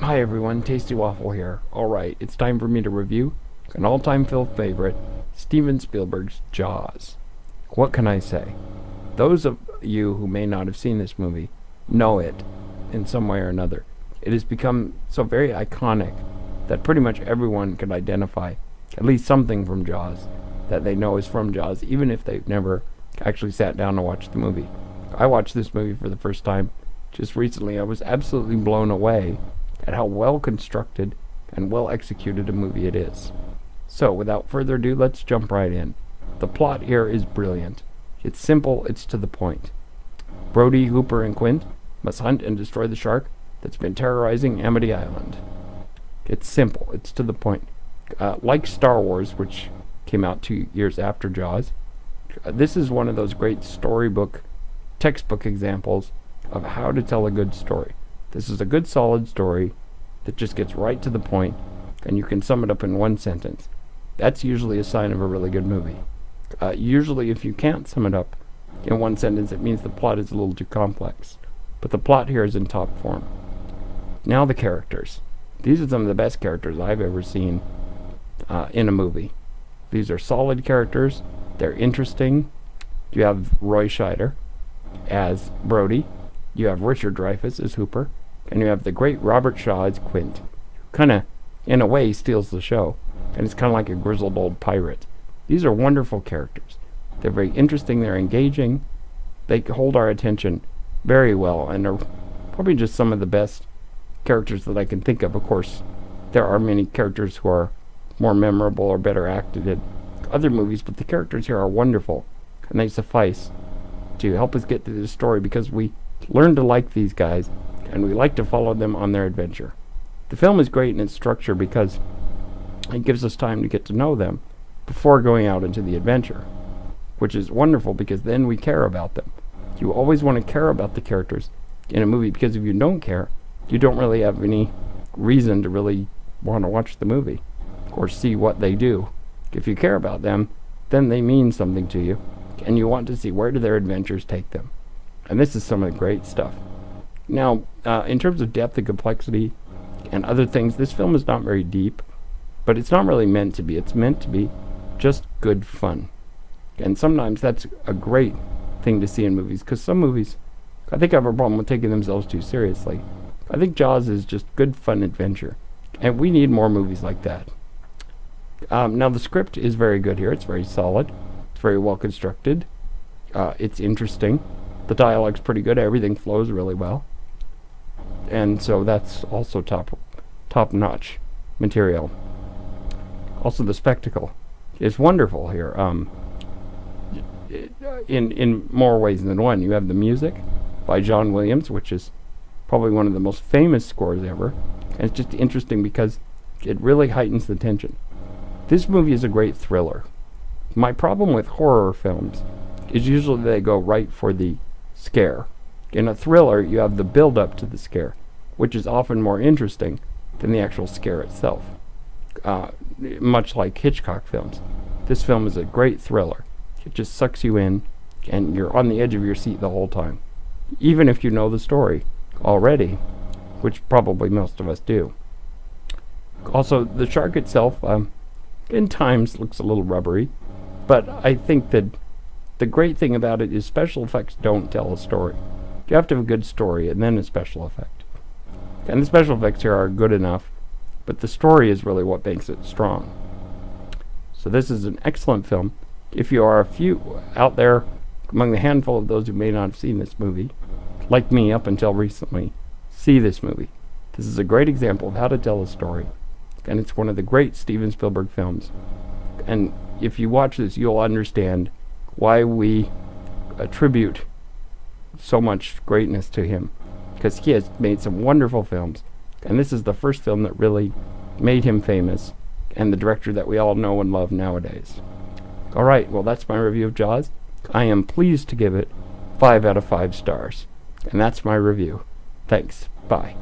Hi everyone, Tasty Waffle here. Alright, it's time for me to review an all-time film favorite, Steven Spielberg's Jaws. What can I say? Those of you who may not have seen this movie know it in some way or another. It has become so very iconic that pretty much everyone can identify at least something from Jaws that they know is from Jaws, even if they've never actually sat down to watch the movie. I watched this movie for the first time just recently. I was absolutely blown away at how well constructed and well executed a movie it is. So, without further ado, let's jump right in. The plot here is brilliant. It's simple, it's to the point. Brody, Hooper, and Quint must hunt and destroy the shark that's been terrorizing Amity Island. It's simple, it's to the point. Like Star Wars, which came out 2 years after Jaws, this is one of those great storybook, textbook examples of how to tell a good story. This is a good, solid story that just gets right to the point, and you can sum it up in one sentence. That's usually a sign of a really good movie. Usually, if you can't sum it up in one sentence, it means the plot is a little too complex. But the plot here is in top form. Now the characters. These are some of the best characters I've ever seen in a movie. These are solid characters. They're interesting. You have Roy Scheider as Brody. You have Richard Dreyfuss as Hooper. And you have the great Robert Shaw as Quint. Kind of, in a way, steals the show. And it's kind of like a grizzled old pirate. These are wonderful characters. They're very interesting. They're engaging. They hold our attention very well. And are probably just some of the best characters that I can think of. Of course, there are many characters who are more memorable or better acted in other movies. But the characters here are wonderful. And they suffice to help us get through the story, because we learn to like these guys and we like to follow them on their adventure. The film is great in its structure because it gives us time to get to know them before going out into the adventure, which is wonderful because then we care about them. You always want to care about the characters in a movie, because if you don't care, you don't really have any reason to really want to watch the movie or see what they do. If you care about them, then they mean something to you, and you want to see where do their adventures take them. And this is some of the great stuff. Now, in terms of depth and complexity and other things, this film is not very deep, but it's not really meant to be. It's meant to be just good fun. And sometimes that's a great thing to see in movies, because some movies, I think, have a problem with taking themselves too seriously. I think Jaws is just good fun adventure, and we need more movies like that. Now, the script is very good here. It's very solid. It's very well constructed. It's interesting. The dialogue's pretty good. Everything flows really well. And so that's also top-notch material. Also, the spectacle is wonderful here. In more ways than one. You have the music by John Williams, which is probably one of the most famous scores ever. And it's just interesting because it really heightens the tension. This movie is a great thriller. My problem with horror films is usually they go right for the scare. In a thriller, you have the build-up to the scare, which is often more interesting than the actual scare itself. Much like Hitchcock films. This film is a great thriller. It just sucks you in, and you're on the edge of your seat the whole time, even if you know the story already, which probably most of us do. Also, the shark itself, in times, looks a little rubbery, but I think that the great thing about it is special effects don't tell a story. You have to have a good story and then a special effect. And the special effects here are good enough, but the story is really what makes it strong. So this is an excellent film. If you are a few out there among the handful of those who may not have seen this movie, like me up until recently, see this movie. This is a great example of how to tell a story, and it's one of the great Steven Spielberg films. And if you watch this, you'll understand why we attribute so much greatness to him, because he has made some wonderful films, and this is the first film that really made him famous, and the director that we all know and love nowadays. Alright, well, that's my review of Jaws. I am pleased to give it 5 out of 5 stars, and that's my review. Thanks. Bye.